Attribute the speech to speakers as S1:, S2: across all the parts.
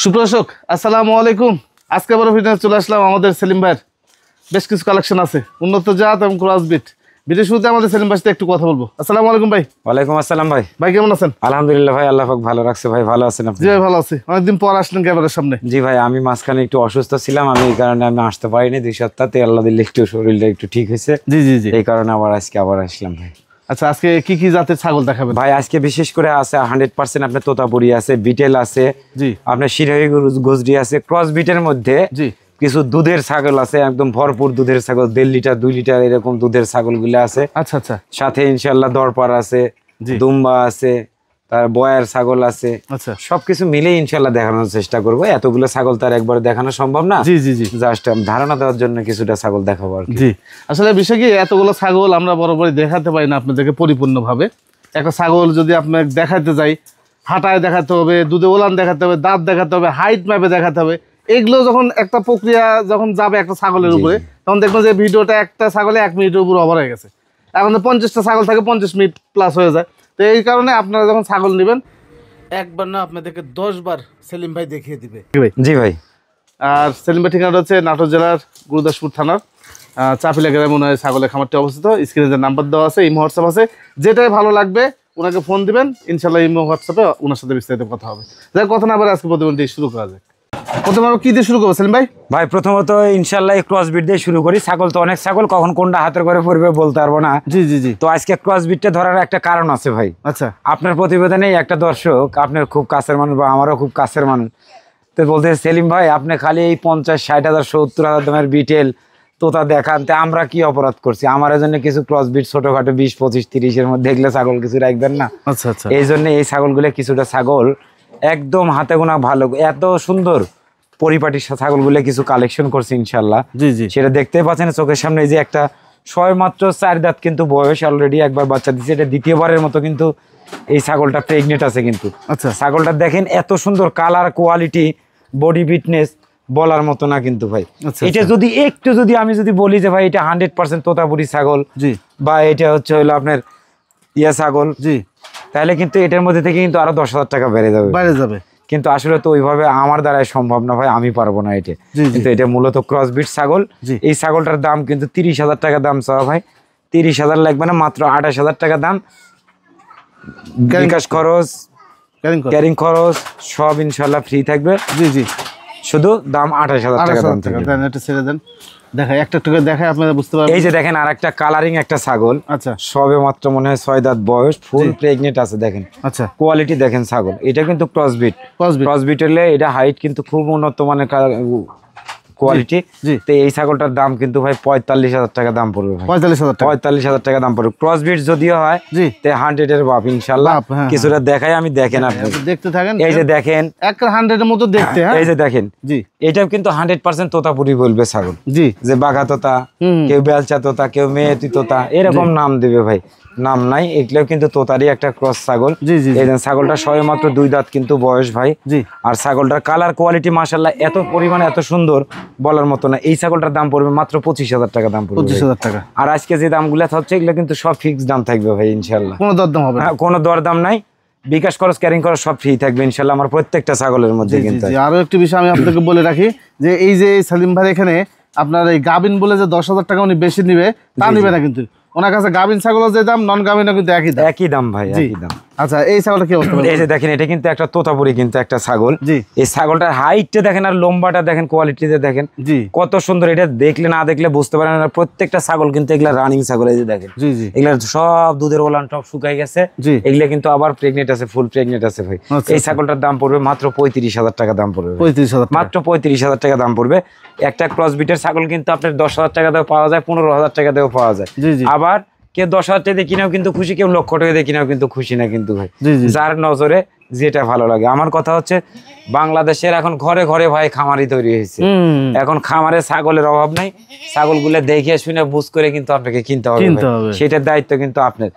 S1: সুপ্রদর্শক আসসালামু আলাইকুম। আজকে আবার ভিডিও চলে আসলাম আমাদের সেলিম ভাইয়ের বেশ কিছু কালেকশন আছে উন্নত জাত এবং ক্রসবিট। ভিডিও শুরুতে আমাদের সেলিম ভাইয়ের সাথে একটু কথা বলবো। আসসালামু আলাইকুম ভাই।
S2: ওয়ালাইকুম আসসালাম ভাই।
S1: ভাই কেমন আছেন?
S2: আলহামদুলিল্লাহ ভাই, আল্লাহ পাক ভালো রাখছে ভাই। ভালো আছেন আপনি?
S1: জি ভাই ভালো আছি। অনেকদিন পর আসলেন ক্যামেরার সামনে।
S2: জি ভাই, আমি মাঝখানে একটু অসুস্থ ছিলাম, আমি এই কারণে আমি আসতে পারিনি 2 সপ্তাহতে। আল্লাহ দিলে একটু শরীরটা একটু ঠিক হয়েছে।
S1: জি জি জি।
S2: এই কারণে আবার আসলাম ভাই।
S1: আচ্ছা, আজকে কি কি জাতের ছাগল দেখাবেন
S2: ভাই? আজকে বিশেষ করে আছে 100% আপনার তোতাপুরি আছে, বিটেল আছে,
S1: জি
S2: আপনার সিরাহি গোজরি আছে। ক্রস বিটের মধ্যে
S1: জি
S2: কিছু দুধের ছাগল আছে, একদম ভরপুর দুধের ছাগল, 1.5 লিটার 2 লিটার এরকম দুধের ছাগলগুলো আছে।
S1: আচ্ছা আচ্ছা।
S2: সাথে ইনশাল্লাহ দরপার আছে,
S1: জি
S2: দুম্বা আছে, তার বয়ার ছাগল আছে।
S1: আচ্ছা
S2: সবকিছু মিলে ইনশাল্লাহ দেখানোর চেষ্টা করবো। এতগুলো ছাগল তার একবারে দেখানো সম্ভব না।
S1: জি জি জি।
S2: জাস্ট ধারণা দেওয়ার জন্য কিছুটা ছাগল দেখাবো আর কি।
S1: জি আসলে বিষয় কি, এতগুলো ছাগল আমরা বরাবরই দেখাতে পারি না আপনাদেরকে পরিপূর্ণভাবে। একটা ছাগল যদি আপনাকে দেখাতে যাই, হাঁটায় দেখাতে হবে, দুধে ওলান দেখাতে হবে, দাঁত দেখাতে হবে, হাইট ম্যাপে দেখাতে হবে। এগুলো যখন একটা প্রক্রিয়া যখন যাবে একটা ছাগলের উপরে, তখন দেখবেন যে ভিডিওটা একটা ছাগলে 1 মিনিটের উপর ওভার হয়ে গেছে। এখন তো 50টা ছাগল থাকে, 50 মিনিট প্লাস হয়ে যায়। তো এই কারণে আপনারা যখন ছাগল নেবেন, একবার না আপনাদেরকে 10 বার সেলিম ভাই দেখিয়ে দিবে।
S2: জি ভাই।
S1: আর সেলিম ভাই ঠিকানাটা হচ্ছে নাটোর জেলার গুরুদাসপুর থানার চাপিলা গ্রামে ওনার ছাগলের খামারটি অবস্থিত। স্ক্রিনে যে নাম্বার দেওয়া আছে, ইমো হোয়াটসঅ্যাপ আছে, যেটাই ভালো লাগবে ওনাকে ফোন দিবেন, ইনশাল্লাহ ইমো হোয়াটসঅ্যাপে ওনার সাথে বিস্তারিত কথা হবে। যাই কথা না বলে আজকে প্রতিদিনটি শুরু করা যায়। প্রথমে আমরা কি দিয়ে শুরু করবো সেলিম ভাই?
S2: ভাই প্রথমত ইনশাল্লাহ ক্রস বিট দিয়ে শুরু করি। ছাগল তো অনেক ছাগল, কখন কোনটা হাতের করে পড়বে বলতে পারবো না।
S1: জি জি জি।
S2: তো আজকে ক্রস বিটটা ধরার একটা কারণ আছে ভাই।
S1: আচ্ছা।
S2: আপনার প্রতিবেদনে একটা দর্শক, আপনার খুব কাছের মানুষ বা আমারও খুব কাছের মানুষ, তো বলতে সেলিম ভাই আপনি খালি এই 50, 60 হাজার 70 হাজার দামের বিটেল তোতা দেখান, তে আমরা কি অপরাধ করছি? আমার জন্য কিছু ক্রস বিট ছোটখাটো 20, 25, 30 মধ্যে দেখলে ছাগল কিছু রাখবেন না?
S1: আচ্ছা আচ্ছা।
S2: এই জন্য এই ছাগলগুলো কিছুটা ছাগল একদম হাতে গোনা ভালো, এত সুন্দর পরিপাটির ছাগলগুলো কিছু কালেকশন করছি ইনশাল্লাহ।
S1: জি জি।
S2: সেটা দেখতেই পাচ্ছেন চোখের সামনে। এই যে একটা ছয় মাত্র 4 দাঁত কিন্তু বয়স, অলরেডি একবার বাচ্চা দিচ্ছে, এটা দ্বিতীয়বারের মতো কিন্তু এই ছাগলটা প্রেগনেন্ট আছে কিন্তু।
S1: আচ্ছা।
S2: ছাগলটা দেখেন এত সুন্দর কালার, কোয়ালিটি, বডি ফিটনেস বলার মতো না কিন্তু ভাই। এটা যদি একটু যদি আমি যদি বলি যে ভাই এটা 100% তোতাপুরি ছাগল,
S1: জি,
S2: বা এটা হচ্ছে হলো আপনার ছাগল,
S1: জি,
S2: তাহলে কিন্তু এটার মধ্যে থেকে কিন্তু আরো 10,000 টাকা বেড়ে যাবে। কিন্তু আসলে তো ওইভাবে আমার দ্বারাই সম্ভব না ভাই, আমি পারবো না এটা। কিন্তু এটা মূলত ক্রসবিট ছাগল। এই ছাগলটার দাম কিন্তু 30,000 টাকা দাম চাওয়া ভাই। 30,000 লাগবে না, মাত্র 28,000 টাকা দাম। বিকাশ খরচ, ক্যারিং খরচ সব ইনশাল্লাহ ফ্রি থাকবে।
S1: জি জি।
S2: শুধু দাম 28,000 টাকা দাম থাকবে।
S1: এটা ছেড়ে দেন, দেখাই একটা টুকে দেখাই, আপনারা বুঝতে পারবেন।
S2: এই যে দেখেন আর একটা কালারিং একটা ছাগল।
S1: আচ্ছা।
S2: সবে মাত্র মনে হয় 6 দাঁত বয়স, ফুল প্রেগনেন্ট আছে দেখেন।
S1: আচ্ছা।
S2: কোয়ালিটি দেখেন ছাগল, এটা কিন্তু ক্রসবিট। ক্রসবিট হলে এটা হাইট কিন্তু খুব উন্নত মানের কোয়ালিটি। তো এই ছাগলটার দাম কিন্তু ভাই 45,000 টাকা দাম পড়বে ভাই। 45,000 টাকা দাম পড়বে। ক্রসবিট যদিও হয় তে 100 এর বাপ ইনশাআল্লাহ। কিছুটা দেখাই আমি, দেখেন আপনি
S1: দেখতে থাকেন।
S2: এই যে দেখেন
S1: এক 100 এর মতো দেখতে।
S2: এই যে দেখেন, জি এটাও কিন্তু 100% তোতাপুরি বলবে ছাগল। জি, যে বাঘা তোতা, কেউ বেলচা তোতা, কেউ মেয়েতি তোতা, এরকম নাম দেবে ভাই, নাম নাই। এগুলো কিন্তু তোতারই একটা ক্রস ছাগল। এই যে ছাগলটা সবে মাত্র 2 দাঁত কিন্তু বয়স ভাই। আর ছাগলটার কালার কোয়ালিটি মাশাআল্লাহ এত পরিমাণে এত সুন্দর বলার মতো না। এই ছাগলটার দাম পড়বে মাত্র 25,000 টাকা দাম পড়বে। 25,000 টাকা। আর আজকে যে দামগুলো হচ্ছে এগুলো কিন্তু সব ফিক্সড দাম থাকবে ভাই ইনশাআল্লাহ। কোনো দরদাম হবে না? কোনো দরদাম নাই। বিকাশ খরচ, ক্যারিং খরচ সব ফ্রি থাকবে ইনশাআল্লাহ আমার প্রত্যেকটা ছাগলের মধ্যে। কিন্তু
S1: আরো একটি বিষয় আমি আপনাকে বলে রাখি, যে এই যে সেলিম ভাই এখানে আপনার এই গাবিন বলে যে 10,000 টাকা উনি বেশি নিবে তা নিবে না কিন্তু। ওনার কাছে গাবিন ছাগলের যে দাম, নন গাবিনও কিন্তু একই দাম ভাই, একই দাম। আচ্ছা, এই ছাগলটা কি অবস্থা?
S2: এই যে দেখেন, এটা কিন্তু একটা তোতাপুরি কিন্তু একটা ছাগল। এই ছাগলটার হাইটটা দেখেন আর লম্বাটা দেখেন, কোয়ালিটিতে দেখেন কত সুন্দর। এটা দেখলে না দেখলে বুঝতে পারেন না। প্রত্যেকটা ছাগল কিন্তু এগুলা রানিং ছাগল। এই যে দেখেন, এগুলা সব দুধের ওলান টপ শুকাই গেছে। এগুলা কিন্তু আবার প্রেগনেন্ট আছে, ফুল প্রেগনেন্ট আছে ভাই। এই ছাগলটার দাম পড়বে মাত্র 35,000 টাকা দাম পড়বে। 35,000, মাত্র 35,000 টাকা দাম পড়বে। একটা ক্রসবিটের ছাগল কিন্তু আপনার 10,000 টাকা দিয়েও পাওয়া যায়, 15,000 টাকা দিয়েও পাওয়া যায়। আবার কেউ 10,000 টাকা দিয়ে কিনাও কিন্তু খুশি, কেউ 1,00,000 টাকা দিয়ে কিনাও কিন্তু খুশি না কিন্তু ভাই, যার নজরে যেটা ভালো লাগে। আমার কথা হচ্ছে বাংলাদেশের এখন ঘরে ঘরে ভাই খামারি তৈরি হয়েছে। এখন খামারে ছাগলের অভাব নাই। ছাগলগুলো দেখে শুনে বুঝ করে কিন্তু আপনাকে কিনতে হবে, সেটার দায়িত্ব কিন্তু আপনার।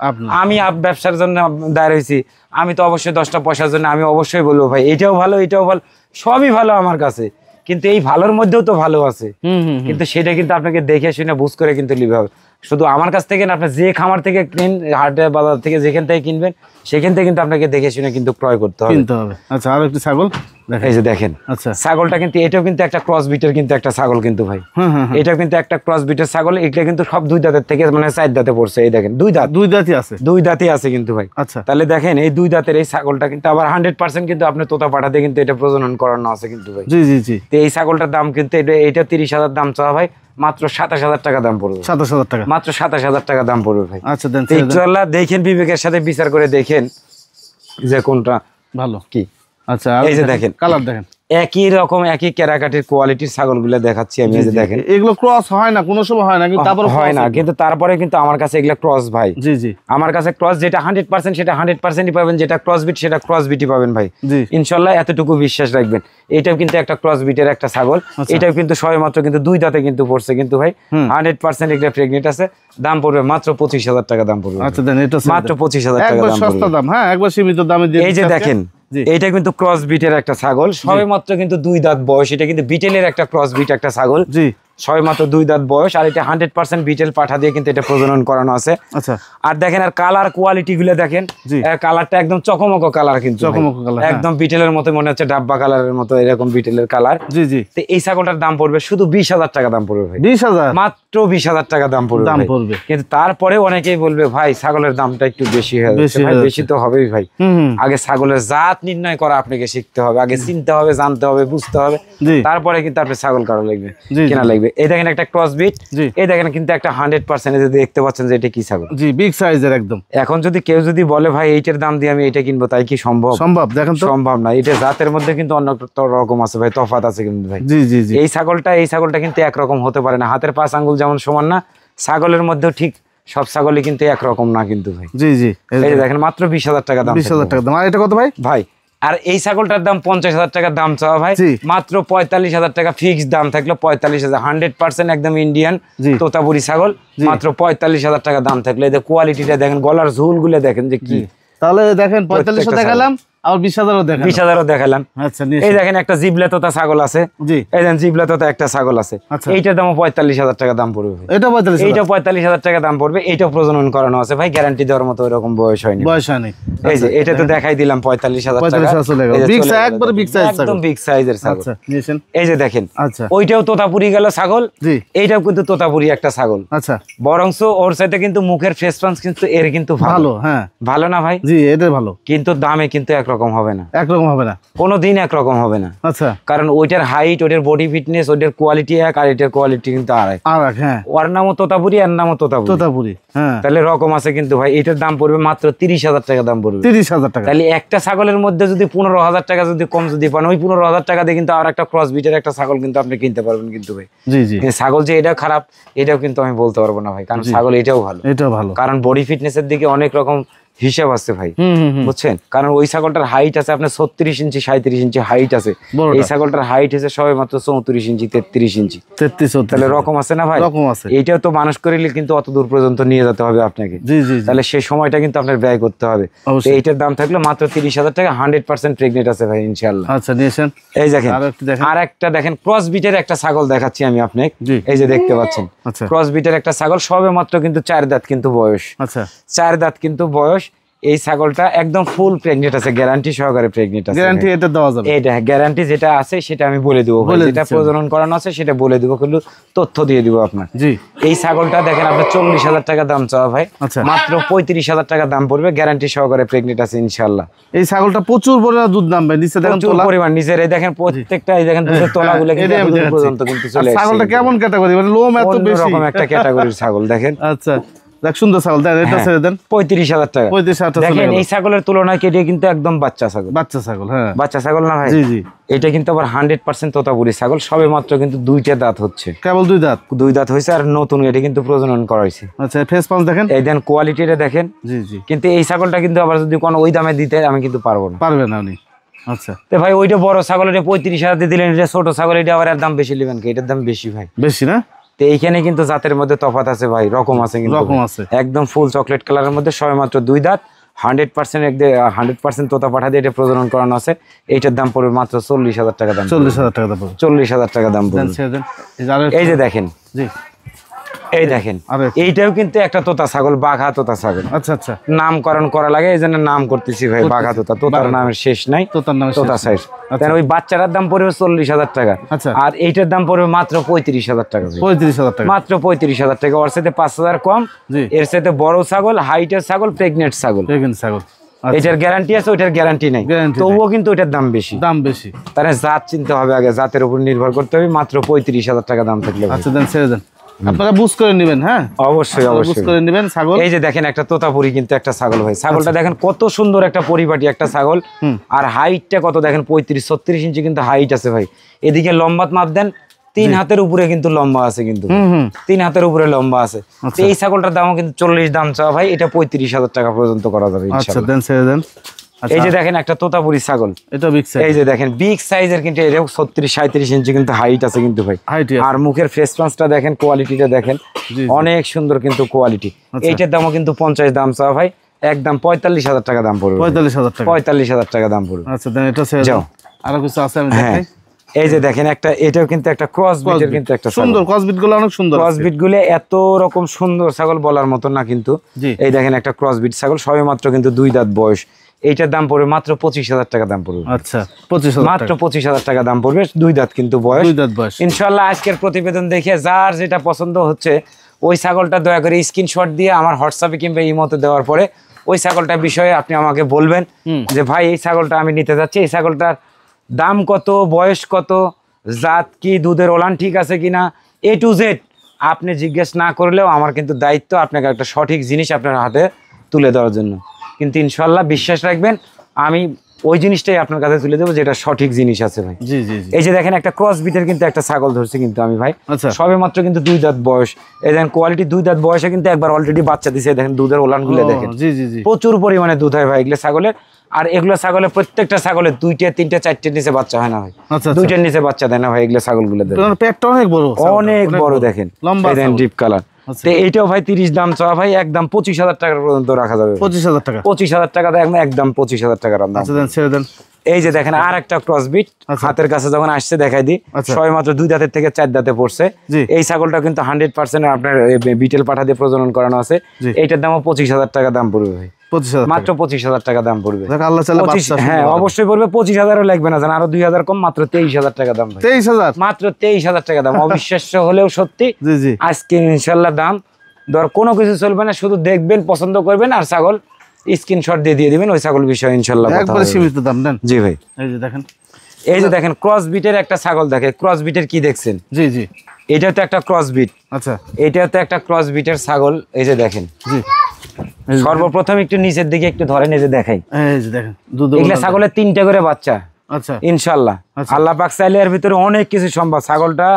S2: আমি ব্যবসার জন্য দাঁড় হয়েছি, আমি তো অবশ্যই 10টা পয়সার জন্য আমি অবশ্যই বলবো ভাই এটাও ভালো, এটাও ভালো, সবই ভালো আমার কাছে। কিন্তু এই ভালোর মধ্যেও তো ভালো আছে, কিন্তু সেটা কিন্তু আপনাকে দেখে শুনে বুঝ করে কিন্তু নিতে হবে। শুধু আমার কাছ থেকে না, আপনি যে খামার থেকে কিনেন, হাটে বাজার থেকে যেখান থেকে কিনবেন সেখান থেকে কিন্তু আপনাকে দেখে শুনে কিন্তু ক্রয় করতে হবে।
S1: আচ্ছা, আর একটি ছাগল
S2: এই যে দেখেন,
S1: আচ্ছা,
S2: ছাগলটা কিন্তু এটাও কিন্তু একটা ক্রস বিটের কিন্তু একটা ছাগল কিন্তু ভাই, এটাও কিন্তু একটা ক্রস বিটের ছাগল। এটা কিন্তু সব দুই দাঁতের থেকে মানে 4 দাঁতে পড়ছে। এই দেখেন দুই দাঁতই আছে, দুই দাঁতই আছে কিন্তু ভাই। আচ্ছা, তাহলে দেখেন এই দুই দাঁতের এই ছাগলটা কিন্তু আবার 100% কিন্তু আপনি তোতা পাঠাতে কিন্তু এটা প্রজনন করানো আছে কিন্তু ভাই। জি জি জি। তো এই ছাগলটার দাম কিন্তু এটা 30,000 দাম চাওয়া ভাই, মাত্র 27,000 টাকা দাম পড়বে। 27,000 টাকা, মাত্র 27,000 টাকা দাম পড়বে ভাই। আচ্ছা দেন, ইনশাআল্লাহ দেখেন, বিবেকের সাথে বিচার করে দেখেন যে কোনটা ভালো কি। আচ্ছা, এই যে দেখেন কালার, দেখেন একই রকম একই ক্যারাকাটির কোয়ালিটির ছাগলগুলো দেখাচ্ছি আমি। এই যে দেখেন, এগুলো ক্রস হয় না, কোনো সময় হয় না, কিন্তু তারপরে হয় না, কিন্তু তারপরে কিন্তু আমার কাছে এগুলো ক্রস ভাই। জি জি, আমার কাছে ক্রস যেটা 100% সেটা 100%ই পাবেন, যেটা ক্রস বিট সেটা ক্রস বিটই পাবেন ভাই। ইনশাআল্লাহ এতটুকু বিশ্বাস রাখবেন। এটাও কিন্তু একটা ক্রস বিটের একটা ছাগল, এটাও কিন্তু সবেমাত্র কিন্তু দুই দাঁতে কিন্তু পড়ছে কিন্তু ভাই, 100% এটা প্রেগনেন্ট আছে। দাম পড়বে মাত্র 25,000 টাকা দাম পড়বে। আচ্ছা দেন, এটা মাত্র 25,000 টাকা দাম, সস্তা দাম। হ্যাঁ, একবার সীমিত দামে দিয়ে। এই যে দেখেন, এটা কিন্তু ক্রস বিটের একটা ছাগল, সবেমাত্র কিন্তু 2 দাঁত বয়স। এটা কিন্তু বিটেলের একটা ক্রস বিট একটা ছাগল। জি, সবেমাত্র 2 দাঁত বয়স, আর এটা 100% বিটেল পাঠা দিয়ে কিন্তু এটা প্রজনন করানো আছে। আচ্ছা, আর দেখেন আর কালার কোয়ালিটি গুলো দেখেন, কালারটা একদম চকমক কালার, কিন্তু চকমক কালার, একদম বিটেলের মতো মনে হচ্ছে, ডাব্বা কালারের মতো এরকম বিটেলের কালার। জি জি। তো এই ছাগলটার দাম পড়বে শুধু 20,000 টাকা দাম পড়বে ভাই। 20,000, মাত্র 20,000 টাকা দাম পড়বে। কিন্তু তারপরে অনেকেই বলবে ভাই ছাগলের দামটা একটু বেশি হয়ে যাচ্ছে। ভাই বেশি তো হবেই ভাই, আগে ছাগলের জাত নির্ণয় করা আপনাকে শিখতে হবে, আগে চিনতে হবে, জানতে হবে, বুঝতে হবে, তারপরে কিন্তু আপনি ছাগল কাটা লাগবে, কেনা লাগবে। এই দেখেন একটা ক্রস বিট, এই দেখেন কিন্তু একটা 100% যদি দেখতে পাচ্ছেন যে এটা কি ছাগল। জি, বিগ সাইজের একদম। এখন যদি কেউ যদি বলে ভাই এইটার দাম দিয়ে আমি এটা কিনবো, তাই কি সম্ভব? সম্ভব, দেখেন তো সম্ভব না। এটা জাতের মধ্যে কিন্তু অন্য রকম আছে ভাই, তফাৎ আছে কিন্তু ভাই। জি জি জি। এই ছাগলটা কিন্তু একরকম হতে পারে না, হাতের 5 আঙ্গুল যেমন সমান না, ছাগলের মধ্যেও ঠিক সব ছাগলই কিন্তু একরকম না কিন্তু ভাই। জি জি। এই যে দেখেন মাত্র 20,000 টাকা দাম। 20,000 টাকা দাম। আর এটা কত ভাই? ভাই আর এই ছাগলটার দাম 50,000 টাকা দাম চাওয়া ভাই, মাত্র 45,000 টাকা ফিক্সড দাম থাকলো। 45,000, 100% একদম ইন্ডিয়ান তোতাপুরি ছাগল, মাত্র 45,000 টাকা দাম থাকলো। এদের কোয়ালিটিটা দেখেন, গলার ঝুল গুলো দেখেন যে কি। তাহলে দেখেন 45,000 দেখালাম, আর 20,000ও দেখালাম, 20,000ও দেখালাম। আচ্ছা, এই দেখেন একটা জিবলা তোতা ছাগল আছে। জি, এই দেখেন জিবলা তোতা একটা ছাগল আছে। এইটার দাম 45,000 টাকা দাম পড়বে। এটা 45,000, এইটা 45,000 টাকা দাম পড়বে। এইটাও প্রজনন করানো আছে ভাই, গ্যারান্টি দেওয়ার মতো এরকম বয়স হয়নি, বয়স হয়নি। এই যে এটা তো দেখাই দিলাম 45,000 টাকা, বিগ সাইজ, একবার বিগ সাইজ, একদম বিগ সাইজের ছাগল। আচ্ছা, নিয়েছেন। এই যে দেখেন, আচ্ছা ওইটাও তোতাপুরি গেল ছাগল। জি, এইটাও কিন্তু তোতাপুরি একটা ছাগল। আচ্ছা, বরংস ওর সাথে কিন্তু মুখের ফেস পাঞ্চ কিন্তু এর কিন্তু ভালো। হ্যাঁ, ভালো না ভাই? জি, এটা ভালো, কিন্তু দামে কিন্তু একরকম হবে না, একরকম হবে না, কোনোদিন একরকম হবে না। আচ্ছা, কারণ ওইটার হাইট, ওইটার বডি ফিটনেস, ওইটার কোয়ালিটি এক, আর এটার কোয়ালিটি কিন্তু আরেক। হ্যাঁ, ওর নামও তোতাপুরি, এর নামও তোতাপুরি। হ্যাঁ, তাহলে রকম আছে কিন্তু ভাই। এটার দাম পড়বে মাত্র 30,000 টাকা দাম পড়বে। 30,000 টাকা। তাহলে একটা ছাগলের মধ্যে যদি 15,000 টাকা যদি কম যদি পান, ওই 15,000 টাকা দিয়ে কিন্তু আর একটা ক্রস বিটের একটা ছাগল কিন্তু আপনি কিনতে পারবেন কিন্তু ভাই। জি জি। ছাগল যে এটা খারাপ এটাও কিন্তু আমি বলতে পারবো না ভাই, কারণ ছাগল এটাও ভালো, এটাও ভালো, কারণ বডি ফিটনেসের দিকে অনেক রকম হিসাব আছে ভাই, বুঝছেন? কারণ ওই ছাগলটার হাইট আছে আপনার 36 ইঞ্চি 37 ইঞ্চি হাইট আছে, এই ছাগলটার হাইট আছে সবাই মাত্র 34 ইঞ্চি 33 ইঞ্চি 33। তাহলে রকম আছে না ভাই? রকম আছে। এইটাও তো মানুষ করিলে কিন্তু অত দূর পর্যন্ত নিয়ে যেতে হবে আপনাকে। জি জি। তাহলে সেই সময়টা কিন্তু আপনার ব্যয় করতে হবে। এইটার দাম থাকলো মাত্র 30,000 টাকা, 100% প্রেগনেন্ট আছে ভাই ইনশাআল্লাহ। আচ্ছা, নিয়েছেন। এই দেখেন আর একটা দেখেন ক্রস বিটের একটা ছাগল দেখাচ্ছি আমি আপনাকে। এই যে দেখতে পাচ্ছেন ক্রস বিটের একটা ছাগল, সবে মাত্র কিন্তু 4 দাঁত কিন্তু বয়স। আচ্ছা, 4 দাঁত কিন্তু বয়স। এই ছাগলটা একদম ফুল প্রেগনেন্ট আছে, গ্যারান্টি সহকারে প্রেগনেন্ট আছে। গ্যারান্টি এটা দেওয়া যাবে? এটা গ্যারান্টি যেটা আছে সেটা আমি বলে দেবো, যেটা প্রজনন করানো আছে সেটা বলে দেবো, কিন্তু তথ্য দিয়ে দিব আপনার। জি, এই ছাগলটা দেখেন আপনার 40,000 টাকা দাম চাওয়া ভাই, মাত্র 35,000 টাকা দাম পড়বে, গ্যারান্টি সহকারে প্রেগনেন্ট আছে ইনশাআল্লাহ। এই ছাগলটা প্রচুর পরিমাণ দুধ নামবে, নিচে দেখেন তোলা পরিমাণ, নিচের এই দেখেন প্রত্যেকটা এই দেখেন দুধের তোলাগুলো কিন্তু দুধ পর্যন্ত কিন্তু চলে আসে। ছাগলটা কেমন ক্যাটাগরি, মানে লোম এত বেশি, এরকম একটা ক্যাটাগরির ছাগল দেখেন। আচ্ছা, দেখ সুন্দর ছাগল, দেন এটা ছেড়ে দেন 35,000 টাকা। 35,000 টাকা। দেখেন এই ছাগলের তুলনায় কেটে কিন্তু একদম বাচ্চা ছাগল, বাচ্চা ছাগল। হ্যাঁ, বাচ্চা ছাগল না ভাই? জি জি। এটা কিন্তু আবার 100% তোতাপুরি ছাগল, সবে মাত্র কিন্তু 2টা দাঁত হচ্ছে, কেবল 2 দাঁত, 2 দাঁত হয়েছে, আর নতুন এটা কিন্তু প্রজনন করা হয়েছে। আচ্ছা, ফেস পাঞ্চ দেখেন, এই দেন কোয়ালিটিটা দেখেন। জি জি। কিন্তু এই ছাগলটা কিন্তু আবার যদি কোনো ওই দামে দিতে আমি কিন্তু পারবো না। পারবে না উনি? আচ্ছা, তো ভাই ওইটা বড় ছাগল, এটা 35,000 দিয়ে দিলেন, এটা ছোট ছাগল, এটা আবার এর দাম বেশি নেবেন কি? এটার দাম বেশি ভাই, বেশি না? তো এইখানে কিন্তু জাতের মধ্যে তফাৎ আছে ভাই, রকম আছে কিন্তু, রকম আছে। একদম ফুল চকলেট কালারের মধ্যে সবে মাত্র 2 দাঁত, 100% তোতা পাঠা দিয়ে এটা প্রজনন করানো আছে। এইটার দাম পড়বে মাত্র 40,000 টাকা দাম। 40,000 টাকা দাম পড়বে। 40,000 টাকা দাম পড়বে। এই যে দেখেন, জি এই দেখেন এইটাও কিন্তু একটা তোতা ছাগল, বাঘা তোতা ছাগল।
S1: আচ্ছা আচ্ছা,
S2: নামকরণ করা লাগে, এই জন্য নাম করতেছি ভাই বাঘা তোতা। তোতার নামের শেষ নাই,
S1: তোতার নামে
S2: তোতা সাইজ। ওই বাচ্চাটার দাম পড়বে 40,000 টাকা, আর এইটার দাম পড়বে মাত্র 35,000 টাকা।
S1: 35,000 টাকা,
S2: মাত্র 35,000 টাকা। ওর সাথে 5,000 কম। এর সাথে বড় ছাগল, হাইটের ছাগল, প্রেগনেন্ট ছাগল। এটার গ্যারান্টি আছে, ওইটার গ্যারান্টি নাই, তবুও কিন্তু ওইটার দাম বেশি। তাহলে জাত চিনতে হবে আগে, জাতের উপর নির্ভর করতে হবে। মাত্র 35,000 টাকা দাম থাকলে
S1: আচ্ছা দেন, ছেড়ে দেন, আপনারা বুঝ করে নেবেন। হ্যাঁ
S2: অবশ্যই অবশ্যই করে নেবেন ছাগল। এই যে দেখেন একটা তোতাপুরি কিন্তু একটা ছাগল ভাই, ছাগলটা দেখেন কত সুন্দর একটা পরিপাটি একটা ছাগল। আর হাইটটা কত দেখেন, 35-36 ইঞ্চি কিন্তু হাইট আছে ভাই। এদিকে লম্বা মাপ দেন, 3 হাতের উপরে কিন্তু লম্বা আছে, কিন্তু 3 হাতের উপরে লম্বা আছে। এই ছাগলটার দামও কিন্তু 40 দাম চাওয়া ভাই, এটা 35,000 টাকা পর্যন্ত করা যাবে ইনশাআল্লাহ। দেন ছেড়ে দেন। এই যে দেখেন একটা তোতাপুরি ছাগল, এটা বিগ সাইজ। এই যে দেখেন বিগ সাইজের, কিন্তু এরকম 36-37 ইঞ্চি কিন্তু হাইট আছে কিন্তু ভাই। আর মুখের ফেস পাঁচটা দেখেন, কোয়ালিটিটা দেখেন অনেক সুন্দর কিন্তু কোয়ালিটি। এইটার দামও কিন্তু 50 দাম চাওয়া ভাই, একদম 45,000 টাকা দাম পড়বে। 45,000 টাকা দাম পড়বে। আচ্ছা দেন, এটা ছেড়ে দাও। আর কিছু আছে আমি দেখাই। এই যে দেখেন একটা, এটাও কিন্তু একটা ক্রস বিটের কিন্তু একটা সুন্দর, ক্রস বিট গুলো অনেক সুন্দর। ক্রস বিট গুলো এত রকম সুন্দর ছাগল বলার মতো না কিন্তু। এই দেখেন একটা ক্রস বিট ছাগল, সবে মাত্র কিন্তু 2 দাঁত বয়স। এইটার দাম পড়বে মাত্র 25,000 টাকা দাম পড়বে। আচ্ছা 25,000, মাত্র 25,000 টাকা দাম পড়বে, 2 দাঁত কিন্তু বয়স। 2 দাঁত বয়স। ইনশাআল্লাহ আজকের প্রতিবেদন দেখে যার যেটা পছন্দ হচ্ছে, ওই ছাগলটা দয়া করে স্ক্রিনশট দিয়ে আমার হোয়াটসঅ্যাপে কিংবা ইমোতে দেওয়ার পরে ওই ছাগলটার বিষয়ে আপনি আমাকে বলবেন যে ভাই এই ছাগলটা আমি নিতে যাচ্ছি, এই ছাগলটার দাম কত, বয়স কত, জাত কি, দুধের ওলান ঠিক আছে কিনা, A to Z আপনি জিজ্ঞেস না করলেও আমার কিন্তু দায়িত্ব আপনাকে একটা সঠিক জিনিস আপনার হাতে তুলে দেওয়ার জন্য। কিন্তু ইনশাল্লাহ বিশ্বাস রাখবেন, আমি ওই জিনিসটাই আপনার কাছে তুলে দেবো যেটা সঠিক জিনিস আছে ভাই। জি জি। এই যে দেখেন একটা ক্রস বিটের কিন্তু একটা ছাগল ধরছি কিন্তু আমি ভাই, সবে মাত্র কিন্তু 2 দাঁত বয়স। এই দেখেন কোয়ালিটি, 2 দাঁত বয়সে কিন্তু একবার অলরেডি বাচ্চা দিছে। দেখেন দুধের ওলান গুলো দেখেন, জি জি জি, প্রচুর পরিমাণে দুধ হয় ভাই এগুলো ছাগলের। আর এগুলো ছাগলের প্রত্যেকটা ছাগলের 2টা 3টা 4টের নিচে বাচ্চা হয় না ভাই, 2টার নিচে বাচ্চা দেয় না ভাই এগুলো ছাগলগুলো। দেখেন পেটটা অনেক বড়, অনেক বড়, দেখেন লম্বা, দেখেন ডিপ কালার। এইটাও ভাই 30 দাম চাওয়া ভাই, একদম 25,000 টাকা পর্যন্ত রাখা যাবে। 25,000 টাকা, 25,000 টাকা একদম 25,000 টাকার দাম। আচ্ছা দেন, ছেড়ে দেন। এই যে দেখেন আর একটা ক্রস বিট, হাতের কাছে যখন আসছে দেখাই দিই, সবে মাত্র 2 দাঁতের থেকে 4 দাঁতে পড়ছে। এই ছাগলটা কিন্তু 100% আপনার বিটেল পাঠা দিয়ে প্রজনন করানো আছে। এইটার দামও 25,000 টাকা দাম পড়বে ভাই, মাত্র 25,000 টাকা দাম পড়বে। হ্যাঁ অবশ্যই পড়বে, 25,000ও লাগবে না, আরো 2,000 কম, মাত্র 23,000 টাকা দাম। 23,000, মাত্র 23,000 টাকা দাম। অবিশ্বাস্য হলেও সত্যি, আজকে ইনশাল্লাহ দাম দর কোনো কিছু চলবে না, শুধু দেখবেন, পছন্দ করবেন আর ছাগল স্ক্রিনশট দিয়ে দিবেন ওই ছাগল বিষয়ে ইনশাল্লাহ একবারে সীমিত দাম দেন। জি ভাই। এই যে দেখেন, এই যে দেখেন ক্রস বিটের একটা ছাগল, দেখে ক্রস বিটের কি দেখছেন? জি জি, এটা তো একটা ক্রস বিট। আচ্ছা, এটা তো একটা ক্রস বিটের ছাগল। এই যে দেখেন, জি সর্বপ্রথম একটু নিচের দিকে একটু ধরেন, এই যে দেখাই, এই যে দেখেন এগুলা ছাগলের 3টা করে বাচ্চা। আচ্ছা ইনশাআল্লাহ আল্লাহ পাক চাইলে এর ভিতরে অনেক কিছু সম্ভব। ছাগলটা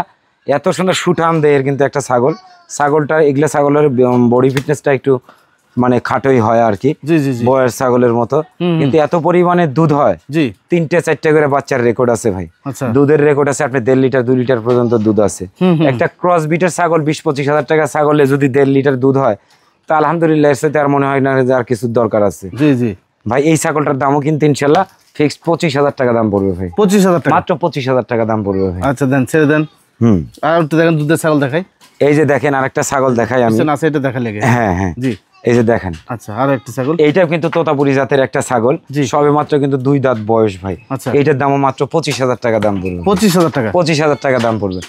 S2: এত সুন্দর সুঠাম দেহের কিন্তু একটা ছাগল। ছাগলটা এগুলা ছাগলের বডি ফিটনেসটা একটু মানে খাটোই হয় আর কি, বয়স ছাগলের মতো, কিন্তু এত পরিমাণে দুধ হয়। জি, 3টে 4টে করে বাচ্চার রেকর্ড আছে ভাই, দুধের রেকর্ড আছে। আপনি 1.5 লিটার 2 লিটার পর্যন্ত দুধ আছে। একটা ক্রস বিটের ছাগল 20-25 হাজার টাকা ছাগলে যদি 1.5 লিটার দুধ হয়, তা আলহামদুলিল্লাহ এর সাথে আর মনে হয় না যে আর কিছু দরকার আছে। জি জি ভাই, এই ছাগলটার দামও কিন্তু ইনশাল্লাহ ফিক্সড 25,000 টাকা দাম পড়বে ভাই। 25,000 টাকা, মাত্র 25,000 টাকা দাম পড়বে ভাই। আচ্ছা দেন, ছেড়ে দেন। আর একটু দেখেন দুধের ছাগল দেখাই। এই যে দেখেন আরেকটা ছাগল দেখাই আমি, আছে এটা দেখা লাগে। হ্যাঁ হ্যাঁ জি, এই যে দেখেন। আচ্ছা, আর একটা ছাগল, এইটাও কিন্তু তোতাপুরি জাতের একটা ছাগল, সবে মাত্র কিন্তু 2 দাঁত বয়স ভাই। আচ্ছা, এইটার দামও মাত্র 25,000 টাকা দাম পড়বে। 25,000 টাকা, 25,000 টাকা দাম পড়বে।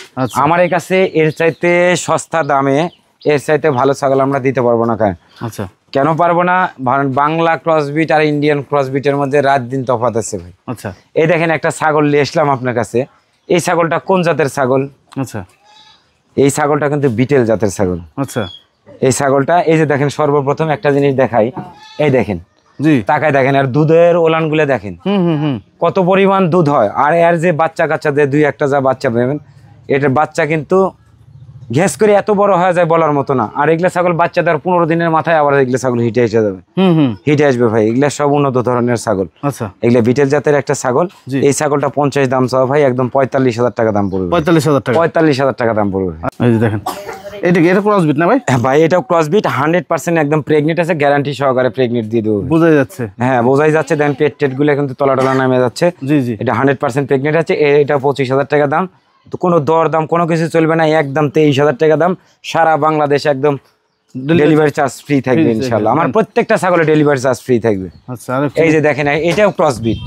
S2: আমার এই কাছে এর চাইতে সস্তা দামে, এর চাইতে ভালো ছাগল আমরা দিতে পারবো না। কেন? আচ্ছা, কেন পারবো না? বাংলা ক্রসবিট আর ইন্ডিয়ান ক্রসবিটের মধ্যে রাত দিন তফাৎ আছে ভাই। আচ্ছা, এই দেখেন একটা ছাগল নিয়ে আসলাম আপনার কাছে। এই ছাগলটা কোন জাতের ছাগল? আচ্ছা, এই ছাগলটা কিন্তু বিটেল জাতের ছাগল। আচ্ছা, এই ছাগলটা, এই যে দেখেন সর্বপ্রথম একটা জিনিস দেখাই, এই দেখেন, জি তাকায় দেখেন, আর দুধের ওলান গুলো দেখেন কত পরিমাণ দুধ হয়। আর এর যে বাচ্চা কাচ্চাদের 2-1টা যা বাচ্চা পাবেন, এটার বাচ্চা কিন্তু ঘেস করে এত বড় হয়ে যায় বলার মতো না। আর এগুলা ছাগল বাচ্চা দেওয়ার 15 দিনের মাথায় আবার এগুলা ছাগল হিটে এসে যাবে, হিটে আসবে ভাই। এগুলা সব উন্নত ধরনের ছাগল। আচ্ছা, এগুলা বিটেল জাতের একটা ছাগল। এই ছাগলটা 50 দাম চাও ভাই, একদম 45,000 টাকা দাম পড়বে। 45,000 টাকা, 45,000 টাকা দাম পড়বে। এই যে দেখেন, এটা কি, এটা ক্রসবিট না ভাই? ভাই এটাও ক্রসবিট, 100% একদম প্রেগনেন্ট আছে, গ্যারান্টি সহকারে প্রেগনেন্ট দিয়ে দেবো। বোঝাই যাচ্ছে, হ্যাঁ বোঝাই যাচ্ছে। দেন পেট টেট গুলো কিন্তু তলা টলা নামে যাচ্ছে। জি জি, এটা 100% প্রেগনেন্ট আছে। এটা 25,000 টাকা দাম। কোনো দর দাম কোনো কিছু চলবে না, একদম 23,000 টাকা দাম, সারা বাংলাদেশ একদম ডেলিভারি চার্জ ফ্রি থাকবে ইনশাআল্লাহ। আমার প্রত্যেকটা ছাগলে ডেলিভারি চার্জ ফ্রি থাকবে। আচ্ছা, এই যে দেখেন এটাও ক্রসবিট,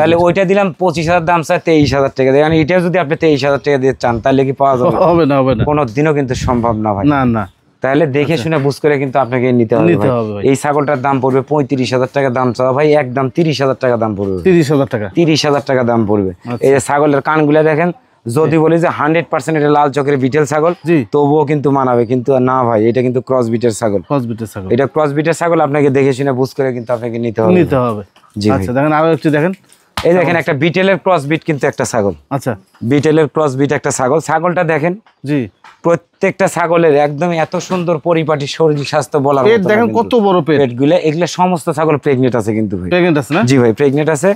S2: তাহলে ওইটা দিলাম 25,000 দাম, স্যার 23,000 টাকা দেয়। এটাও যদি আপনি 23,000 টাকা দিয়ে চান তাহলে কি পাওয়া যাবে? হবে না, হবে না, কোনো দিনও কিন্তু সম্ভব না ভাই। না না, তাহলে দেখে শুনে বুঝ করে কিন্তু আপনাকে নিতে হবে। এই ছাগলটার দাম পড়বে 35,000 টাকা দাম চাওয়া ভাই, একদম 30,000 টাকা দাম পড়বে। 30,000 টাকা, 30,000 টাকা দাম পড়বে। এই যে ছাগলের কানগুলা দেখেন, যদি বলি যে 100% এটা লাল চকের বিটেল ছাগল তবুও কিন্তু মানাবে, কিন্তু না ভাই এটা কিন্তু ক্রস বিটের ছাগল। এটা ক্রস বিটের ছাগল, আপনাকে দেখে শুনে বুঝ করে কিন্তু আপনাকে নিতে হবে। জি আচ্ছা, দেখেন আরো একটু দেখেন, এই দেখেন একটা বিটেলের ক্রস বিট কিন্তু একটা ছাগল। আচ্ছা, বিটেলের ক্রস বিট একটা ছাগল। ছাগলটা দেখেন, জি প্রত্যেকটা ছাগলের একদম এত সুন্দর পরিপাটি শরীর স্বাস্থ্য বলার মতো। দেখেন কত বড় পেটগুলো, এগুলা সমস্ত ছাগল প্রেগনেন্ট আছে কিন্তু ভাই। প্রেগনেন্ট আছে না? জি ভাই প্রেগনেন্ট আছে।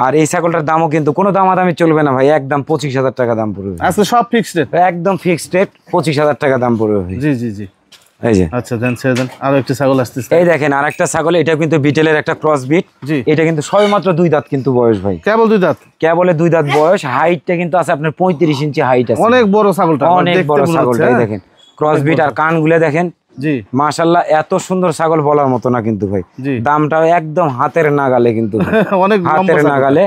S2: আর এই ছাগলটার দামও কিন্তু কোনো দামাদামি চলবে না ভাই, একদম 25,000 টাকা দাম পড়বে। আচ্ছা, সব ফিক্সড রেট, একদম ফিক্সড রেট, 25,000 টাকা দাম পড়বে ভাই। জি জি জি, এই যে আচ্ছা দেন ছেড়ে দেন। আরো একটা ছাগল আসতেছে, এই দেখেন আরেকটা ছাগল, এটা কিন্তু বিটেলের একটা ক্রস বিট। এটা কিন্তু সবেমাত্র 2 দাঁত কিন্তু বয়স ভাই, কেবল 2 দাঁত, কেবল 2 দাঁত বয়স। হাইটটা কিন্তু আছে আপনার 35 ইঞ্চি হাইট আছে, অনেক বড় ছাগলটা, অনেক বড় ছাগলটা। এই দেখেন ক্রস বিট, আর কানগুলো দেখেন, জি মাশাআল্লাহ এত সুন্দর ছাগল বলার মতো না কিন্তু ভাই। দামটাও একদম হাতের নাগালে কিন্তু অনেক হাতের নাগালে।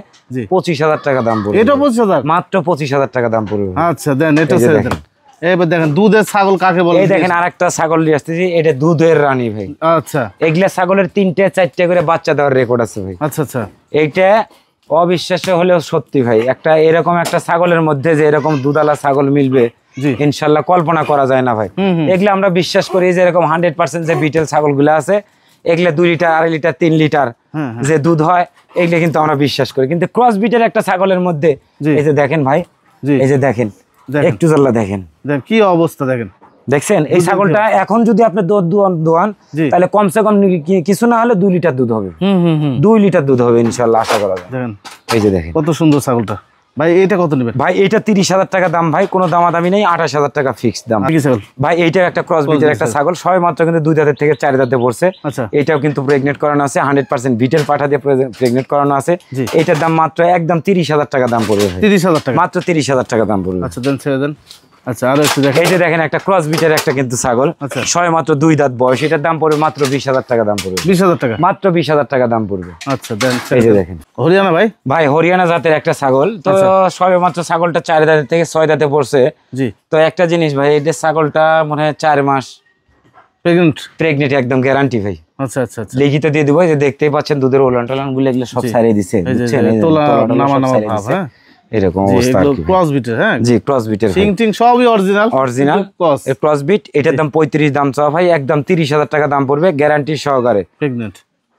S2: 25,000 টাকা দাম পড়বে। এটা 25,000, মাত্র 25,000 টাকা দাম পড়বে। আচ্ছা দেন, এটা ছেড়ে দেন। এবার দেখেন দুধের ছাগল কাকে বলে, এই দেখেন আরেকটা ছাগল নিয়ে আসতেছি, এটা দুধের রানী ভাই। আচ্ছা, এগুলা ছাগলের 3টে 4টে করে বাচ্চা দেওয়ার রেকর্ড আছে ভাই। আচ্ছা আচ্ছা, এইটা অবিশ্বাস্য হলেও সত্যি ভাই, একটা এরকম একটা ছাগলের মধ্যে যে এরকম দুধালা ছাগল মিলবে ইনশাল্লাহ কল্পনা করা যায় না ভাই। এগুলো আমরা বিশ্বাস করি যে এরকম 100% যে বিটেল ছাগল গুলা আছে, এগুলা 2 লিটার 2.5 লিটার 3 লিটার যে দুধ হয়, এগুলো কিন্তু আমরা বিশ্বাস করি। কিন্তু ক্রস বিটের একটা ছাগলের মধ্যে এই যে দেখেন ভাই, এই যে দেখেন একটু জাল্লা দেখেন কি অবস্থা, দেখেন দেখছেন এই ছাগলটা এখন যদি আপনি দুধ দোয়ান তাহলে কমসে কম কিছু না হলে 2 লিটার দুধ হবে। 2 লিটার দুধ হবে ইনশাআল্লাহ, আশা করা যায়। দেখেন এই যে দেখেন কত সুন্দর ছাগলটা ভাই। এটা কত নেবেন ভাই? এটা 30,000 টাকা দাম ভাই, কোনো দামাদামি নেই, 28,000 টাকা ফিক্সড দাম ভাই। এইটা একটা ক্রস বিটের একটা ছাগল, সবে মাত্র কিন্তু 2 দাঁতের থেকে 4 দাঁতে পড়ছে। এটাও কিন্তু প্রেগনেন্ট করানো আছে, 100% বিটেল পাঠা দিয়ে প্রেগনেন্ট করানো আছে। এটার দাম মাত্র একদম 30,000 টাকা দাম পড়বে ভাই। 30,000 টাকা, মাত্র 30,000 টাকা দাম পড়বে। আচ্ছা দেন ছেড়ে দেন। আচ্ছা, আরো একটু দেখেন, এই যে দেখেন একটা ক্রস বিটের একটা কিন্তু ছাগল, সবে মাত্র 2 দাঁত বয়স। এটার দাম পড়বে মাত্র 20,000 টাকা দাম পড়বে। 20,000 টাকা, মাত্র 20,000 টাকা দাম পড়বে। আচ্ছা দেন, এই যে দেখেন হরিয়ানা ভাই, ভাই হরিয়ানা জাতের একটা ছাগল। তো সবে মাত্র ছাগলটা 4 দাঁত থেকে 6 দাঁতে পড়ছে। জি, তো একটা জিনিস ভাই, এই যে ছাগলটা মনে হয় 4 মাস প্রেগনেন্ট, একদম গ্যারান্টি ভাই। আচ্ছা আচ্ছা, লিখিত দিয়ে দিব। যে দেখতেই পাচ্ছেন দুধের ওলান টোলান গুলো এগুলো সব ছাড়িয়ে দিছে, বুঝছেন? তোলা নামা নামা ভাব, হ্যাঁ এরকম অবস্থা আর কি। ক্রস বিটের, হ্যাঁ জি ক্রস বিটের, সিং টিং সবই অরিজিনাল ক্রস বিট। এটার দাম 35 দাম চাওয়া ভাই, একদম 30,000 টাকা দাম পড়বে, গ্যারান্টি সহকারে।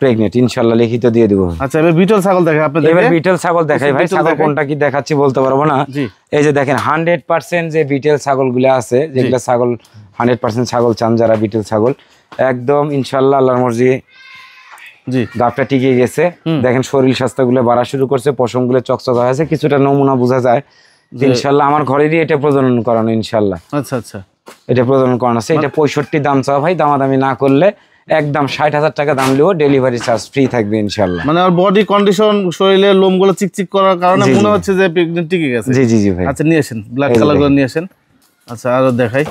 S2: প্রেগনেন্ট ইনশাআল্লাহ লিখিত দিয়ে দেব। আচ্ছা, এবার বিটল ছাগল দেখাই আপনি। এবার বিটল ছাগল দেখাই ভাই। ছাগল কোনটা কি দেখাচ্ছি বলতে পারবো না। এই যে দেখেন 100% যে বিটল ছাগলগুলো আছে, যেগুলো ছাগল 100% ছাগল চান যারা, বিটল ছাগল একদম ইনশাআল্লাহ আল্লাহর মর্জি জি দাপটা টিকে গেছে। দেখেন শরীর স্বাস্থ্য গুলো বাড়া শুরু করছে, পশম গুলো চকচক হয়েছে, কিছুটা নমুনা বোঝা যায় ইনশাআল্লাহ। আমার ঘরেরই এটা প্রজনন করানো ইনশাআল্লাহ। আচ্ছা আচ্ছা, এটা প্রজনন করানো আছে। এটা 65 দাম চাওয়া ভাই, দামাদামি না করলে একদম 60,000 টাকা দাম লিও ডেলিভারি চার্জ ফ্রি থাকবে ইনশাআল্লাহ। মানে আর বডি কন্ডিশন, শরীরের লোমগুলো চিকচিক করার কারণে মনে হচ্ছে যে প্রেগন্যান্ট টিকে গেছে। জি জি জি ভাই। আচ্ছা নিয়ে আসেন, ব্ল্যাক কালার গুলো নিয়ে আসেন। আচ্ছা আরো দেখাই,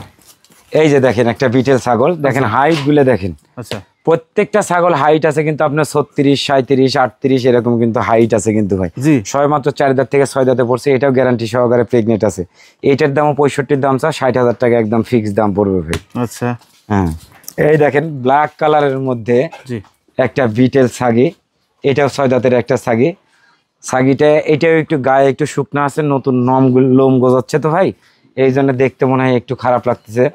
S2: এই যে দেখেন একটা বিটেল ছাগল, দেখেন হাইট গুলো দেখেন। আচ্ছা, প্রত্যেকটা ছাগল হাইট আছে কিন্তু আপনার 36, 37, 38 এরকম কিন্তু হাইট আছে কিন্তু ভাই। সবে মাত্র 4 দাঁত থেকে 6 দাঁতে পড়ছে। এটাও গ্যারান্টি সহকারে প্রেগনেন্ট আছে। এটার দামও 65 দাম চা, 60,000 টাকা একদম ফিক্সড দাম পড়বে ভাই। আচ্ছা হ্যাঁ, এই দেখেন ব্ল্যাক কালারের মধ্যে একটা বিটেল ছাগি, এটাও 6 দাঁতের একটা ছাগি। ছাগিটা এটাও একটু গায়ে একটু শুকনা আছে, নতুন লোম গজাচ্ছে তো ভাই, এই জন্য দেখতে মনে হয় একটু খারাপ লাগতেছে।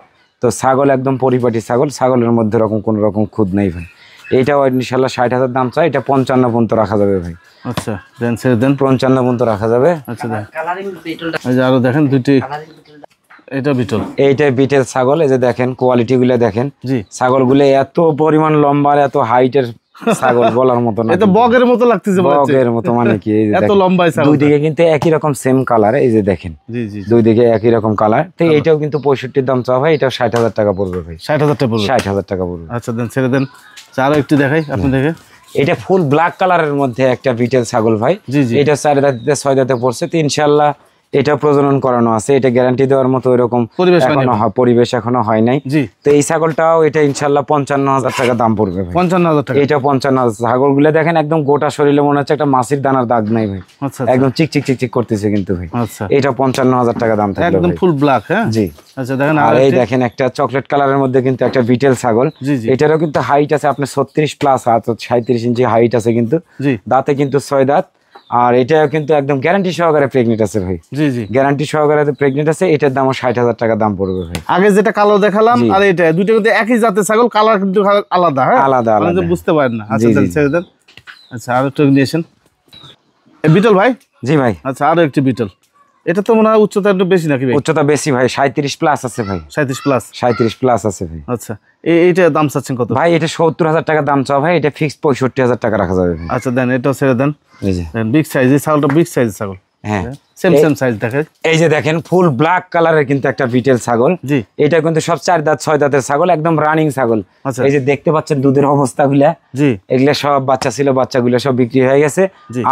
S2: তো ছাগল একদম পরিপাটি ছাগল, ছাগলের মধ্যে কোনো রকম খুদ নেই ভাই। এইটাও ইনশাল্লাহ 60,000 দাম চাই, এটা 55 পর্যন্ত রাখা যাবে ভাই। আচ্ছা দেন ছেড়ে দেন, 55 পর্যন্ত রাখা যাবে। আচ্ছা দেন, আরো দেখেন দুটি, এটা বিটল, এইটা বিটেল ছাগল। এই যে দেখেন কোয়ালিটি গুলো দেখেন, ছাগলগুলো এত পরিমাণ লম্বা, এত হাইটের ছাগল বলার মতো না, এটা বগের মতো লাগতেছে, বগের মতো মানে কি এত লম্বা ছাগল। দুই দিকে কিন্তু একই রকম সেম কালার, এই যে দেখেন দুই দিকে একই রকম কালার। তো এইটাও কিন্তু 65 দাম চাওয়া ভাই, এটাও 60,000 টাকা পড়বে ভাই। 60,000 টাকা পড়বে, 60,000 টাকা পড়বে। আচ্ছা দেন ছেড়ে দেন, আরো একটু দেখাই আপনি দেখেন। এটা ফুল ব্ল্যাক কালারের মধ্যে একটা বিটেল ছাগল ভাই। এটা 4 দাঁতে 6 দাঁতে পড়ছে। তো ইনশাআল্লাহ এটা প্রজনন করানো আছে, এটা গ্যারান্টি দেওয়ার মতো এরকম পরিবেশ এখনো হয় নাই। তো এই ছাগলটাও এটা ইনশাল্লাহ 55,000 টাকা দাম পড়বে ভাই।
S1: 55,000 টাকা।
S2: এটা 55,000। ছাগলগুলো দেখেন একদম গোটা শরীরে মনে হচ্ছে একটা মাছির দানার দাগ নাই ভাই, একদম চিকচিক করতেছে কিন্তু ভাই। এটা 55,000 টাকা দাম থাকবে
S1: একদম ফুল ব্ল্যাক। হ্যাঁ
S2: জি।
S1: আচ্ছা দেখেন,
S2: আর এই দেখেন একটা চকলেট কালারের মধ্যে কিন্তু একটা বিটেল ছাগল, এটারও কিন্তু হাইট আছে আপনার 36 প্লাস, 37 ইঞ্চি হাইট আছে কিন্তু, দাঁতে কিন্তু 6 দাঁত। আর এটাও কিন্তু একদম গ্যারান্টি সহকারে প্রেগনেন্ট আছে ভাই। জি জি, গ্যারান্টি সহকারে প্রেগনেন্ট আছে। এটার দামও 60,000 টাকা দাম পড়বে ভাই।
S1: আগে যেটা কালো দেখালাম আর এটা দুইটা কিন্তু একই জাতের ছাগল, কালার কিন্তু আলাদা। হ্যাঁ আলাদা আলাদা, বুঝতে পারেন না। আচ্ছা দেন। আচ্ছা আর একটু নিয়েছেন বিটল ভাই। জি ভাই। আচ্ছা আরো একটু বিটল, এটা তো মনে হয় উচ্চতা একটু বেশি নাকি ভাই?
S2: উচ্চতা বেশি ভাই, 37 প্লাস আছে ভাই। 37 প্লাস আছে ভাই।
S1: আচ্ছা এইটা দাম চাচ্ছেন কত
S2: ভাই? এটা 70,000 টাকা দাম চাও ভাই, এটা ফিক্সড 65,000 টাকা রাখা যাবে ভাই।
S1: আচ্ছা দেন, এটাও ছেড়ে দেন। এই যে বিগ সাইজ, এই ছাগলটা বিগ সাইজ ছাগল। হ্যাঁ সেম সাইজ দেখেন। এই যে দেখেন ফুল ব্ল্যাক কালারের কিন্তু একটা বিটেল ছাগল। জি, এটা কিন্তু সব 4 দাঁত 6 দাঁতের ছাগল, একদম রানিং ছাগল। এই যে দেখতে পাচ্ছেন দুধের অবস্থাগুলা। জি, এগুলা সব বাচ্চা ছিল, বাচ্চাগুলো সব বিক্রি হয়ে গেছে।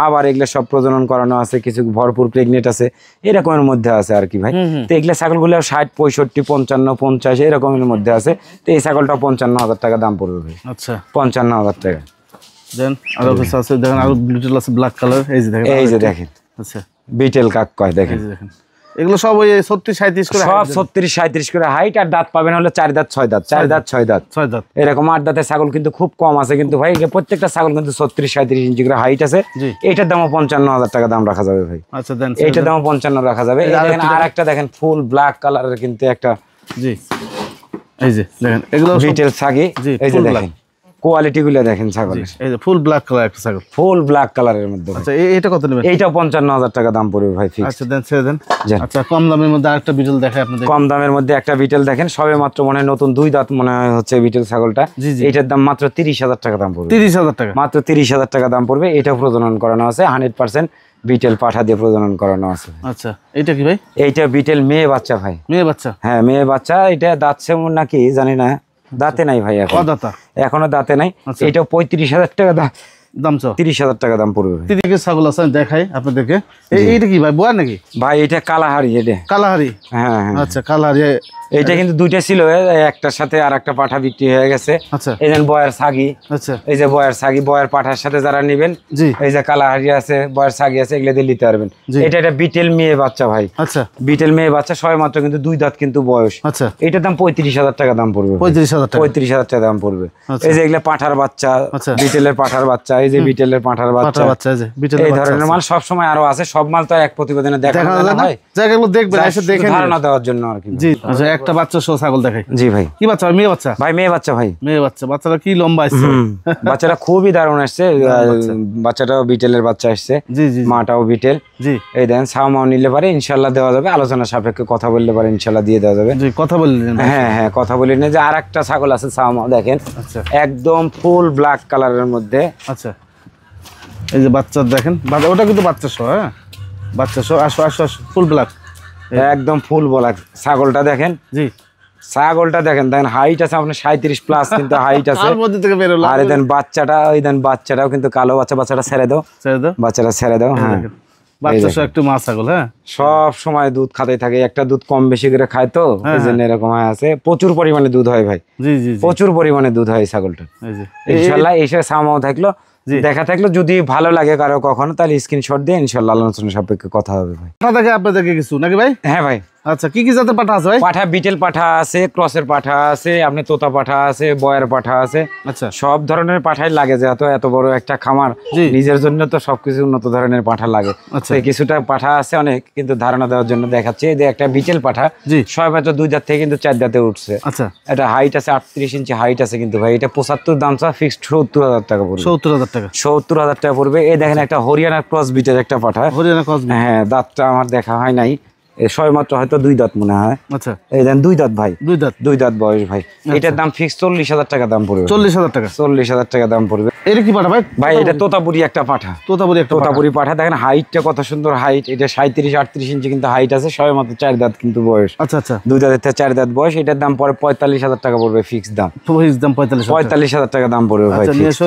S1: আবার এগুলা সব প্রজনন করানো আছে, কিছু ভরপুর প্রেগনেন্ট আছে, এরকমের মধ্যে আছে আর কি ভাই। তো এগুলা ছাগলগুলো 60 65 55 50 এরকমের মধ্যে আছে। তো এই ছাগলটা 55,000 টাকা দাম পড়বে ভাই। আচ্ছা 55,000 টাকা। দেন আরো কিছু আছে দেখেন, আরো বিটেল আছে ব্ল্যাক কালার। এই যে দেখেন, এই যে দেখেন। আচ্ছা বিটেল কাক কয় দেখেন, এগুলো সব ওই 36 37 করে, সব 36 37 করে হাইট। আর দাঁত পাবেন হলো 4 দাঁত 6 দাঁত, 4 দাঁত 6 দাঁত 6 দাঁত এরকম। 8 দাঁতের ছাগল কিন্তু খুব কম আছে কিন্তু ভাই। প্রত্যেকটা ছাগল কিন্তু 36 37 ইঞ্চি করে হাইট আছে। এটার দামও 55,000 টাকা দাম রাখা যাবে ভাই। আচ্ছা দেন, এইটার দামও 55 রাখা যাবে। এই দেখেন আর একটা দেখেন ফুল ব্ল্যাক কালারের কিন্তু একটা। জি এই যে দেখেন, এগুলো বিটেল ছাগি। এই যে দেখেন কোয়ালিটি গুলো দেখেন ছাগলের। এই যে ফুল ব্ল্যাক কালার একটা ছাগল, ফুল ব্ল্যাক কালারের মধ্যে। আচ্ছা এটা কত নেবেন? এইটাও 55,000 টাকা দাম পড়বে ভাই ফিক্স। আচ্ছা দেন, ছেড়ে দেন। আচ্ছা কম দামের মধ্যে আরেকটা বিটেল দেখাই আপনাদের। কম দামের মধ্যে একটা বিটেল দেখেন, সবে মাত্র মনে হয় নতুন 2 দাঁত মনে হয় হচ্ছে বিটেল ছাগলটা। এটার দাম মাত্র 30,000 টাকা দাম পড়বে। 30,000 টাকা, মাত্র 30,000 টাকা দাম পড়বে। এটা প্রজনন করানো আছে 100% বিটেল পাঠা দিয়ে প্রজনন করানো আছে। আচ্ছা এটা কি ভাই? এইটা বিটেল মেয়ে বাচ্চা ভাই। মেয়ে বাচ্চা? হ্যাঁ মেয়ে বাচ্চা। এটা দাঁত সেমন নাকি জানি না, দাঁতে নাই ভাই, এখনো দাঁতে নাই। এটা 35,000 টাকা দাম চাও, 30,000 টাকা দাম পড়বে। তিরিকে ছাগল আছে দেখাই আপনাদেরকে। এইটা কি ভাই, বয়ার নাকি ভাই? এটা কালাহারি। এটা কালাহারি? হ্যাঁ হ্যাঁ। আচ্ছা কালাহারি। এটা কিন্তু দুইটা ছিল, একটার সাথে আর একটা পাঠা বিক্রি হয়ে গেছে। আচ্ছা এই যে বয়ার ছাগি। আচ্ছা এই যে বয়ার ছাগি, বয়ার পাঠার সাথে যারা নেবেন, জি এই যে কালাহারি আছে, বয়ার ছাগি আছে, এগুলো দিয়ে নিতে পারবেন। এটা একটা বিটেল মেয়ে বাচ্চা ভাই। আচ্ছা বিটেল মেয়ে বাচ্চা, সবে মাত্র কিন্তু 2 দাঁত কিন্তু বয়স। আচ্ছা এটার দাম 35,000 টাকা দাম পড়বে। 35,000 টাকা দাম পড়বে। এই যে এগুলো পাঠার বাচ্চা, বিটেলের পাঠার বাচ্চা, এই যে বিটেলের পাঠার বাচ্চা, এই ধরনের মাল সব সময় আরো আছে। সব মাল তো এক প্রতিবেদনে দেখা যায় না ভাই, জায়গাগুলো দেখবেন এসে দেখে ধারণা দেওয়ার জন্য আর কি। জি আচ্ছা একটা বাচ্চা সহ ছাগল দেখাই। জি ভাই। কি বাচ্চা? মেয়ে বাচ্চা ভাই। মেয়ে বাচ্চা ভাই, মেয়ে বাচ্চা। বাচ্চাটা কি লম্বা আসছে? বাচ্চাটা খুবই দারুণ আসছে। বাচ্চাটাও বিটেলের বাচ্চা আসছে। জি জি, মাটাও বিটেল। জি এই দেন, সামাও নিলে পারে ইনশাআল্লাহ দেওয়া যাবে, আলোচনা সাপেক্ষে কথা বললে পারে ইনশাআল্লাহ দিয়ে দেওয়া যাবে। জি কথা বললেন? হ্যাঁ হ্যাঁ কথা বলি না। যে আরেকটা ছাগল আছে সামাও দেখেন। আচ্ছা একদম ফুল ব্ল্যাক কালারের মধ্যে। আচ্ছা এই যে বাচ্চা দেখেন, ওটা কিন্তু বাচ্চা সহ। হ্যাঁ বাচ্চা সহ। আসো আসো আসো, ফুল ব্ল্যাক, একদম ফুল ব্ল্যাক ছাগলটা দেখেন। জি ছাগলটা দেখেন, দেখেন হাইট আছে আপনার 37 প্লাস কিন্তু হাইট আছে। আর দেন বাচ্চাটা, ওই দেন বাচ্চাটাও কিন্তু কালো বাচ্চা। বাচ্চাটা ছেড়ে দাও, ছেড়ে দাও, বাচ্চাটা ছেড়ে দাও। হ্যাঁ বাচ্চা সহ একটু মা ছাগল। হ্যাঁ সব সময় দুধ খাতে থাকে, একটা দুধ কম বেশি করে খায় তো এই জন্য এরকম আছে। প্রচুর পরিমাণে দুধ হয় ভাই। জি জি প্রচুর পরিমাণে দুধ হয় ছাগলটা। ইনশাআল্লাহ এসে সামাও থাকলো, দেখা থাকলো, যদি ভালো লাগে কারো কখনো, তাহলে স্ক্রিনশট দিয়ে ইনশাআল্লাহ আলোচনা সাপেক্ষে কথা হবে ভাই। আপনাদেরকে কিছু নাকি ভাই? হ্যাঁ ভাই। আচ্ছা কি কি জাতের পাঠা আছে ভাই? পাঠা বিটেল পাঠা আছে, ক্রসের পাঠা আছে, আপনি তোতা পাঠা আছে, বয়ার পাঠা আছে। আচ্ছা সব ধরনের পাঠাই লাগে, যেহেতু এত বড় একটা খামার, নিজের জন্য তো সবকিছু উন্নত ধরনের পাঠা লাগে। আচ্ছা কিছুটা পাঠা আছে অনেক, কিন্তু ধারণা দেওয়ার জন্য দেখাচ্ছে। এই যে একটা বিটেল পাঠা, সবে মাত্র 2 দাঁত থেকে কিন্তু 4 দাঁতে উঠছে। আচ্ছা এটা হাইট আছে 38 ইঞ্চি হাইট আছে কিন্তু ভাই। এটা 75 দাম চা, ফিক্সড 70,000 টাকা পড়বে। 70,000 টাকা? 70,000 টাকা পড়বে। এই দেখেন একটা হরিয়ানা ক্রস বিটের একটা পাঠা। হরিয়ানা ক্রস? হ্যাঁ দাঁতটা আমার দেখা হয় নাই,
S2: সবে মাত্র হয়তো 2 দাঁত মনে হয়।
S1: আচ্ছা,
S2: এই দেন 2 দাঁত ভাই,
S1: 2 দাঁত
S2: বয়স ভাই। এটার দাম ফিক্স 40,000 টাকা দাম পড়বে।
S1: 40,000 টাকা?
S2: 40,000 টাকা দাম পড়বে।
S1: এটা কি পাঠা ভাই?
S2: ভাই এটা তোতাপুরি একটা পাঠা। তোতাপুরি পাঠা দেখেন হাইটটা কত সুন্দর হাইট। এটা 37-38 ইঞ্চি কিন্তু হাইট আছে। সবে মাত্র 4 দাঁত কিন্তু বয়স।
S1: আচ্ছা আচ্ছা,
S2: 2 দাঁতের থেকে 4 দাঁত বয়স। এটার দাম পড়ে 45,000 টাকা পড়বে ফিক্স দাম।
S1: ফিক্স দাম
S2: 45,000 টাকা দাম পড়বে ভাই।
S1: আচ্ছা, নিয়ে এসো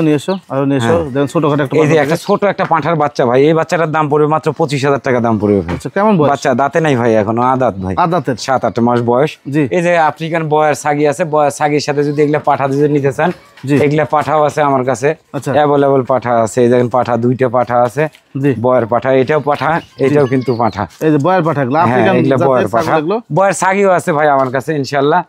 S1: আর নিয়ে এসো। দেখেন ছোটখাটো একটা,
S2: এই যে একটা ছোট একটা পাঁঠার বাচ্চা ভাই। এই বাচ্চাটার দাম পড়বে মাত্র 25,000 টাকা দাম পড়বে ভাই।
S1: আচ্ছা, কেমন বয়স?
S2: বাচ্চা দাঁতে নাই ভাই, এখনো আদাত ভাই।
S1: আদাতের?
S2: 7-8 মাস বয়স। এই যে আফ্রিকান বয়ার ছাগি আছে, বয়ার ছাগির সাথে যদি এগুলা পাঠা যদি নিতে চান, এগুলা পাঠাও আছে আমার কাছে, অ্যাভেলেবল পাঠা আছে। এই দেখেন পাঠা, 2টা পাঠা আছে, বয়ার পাঠা। এটাও পাঠা, এটাও কিন্তু পাঠা। এই যে বয়ার পাঠা, বয়ার পাঠা, বয়ার ছাগিও আছে ভাই আমার কাছে ইনশাআল্লাহ।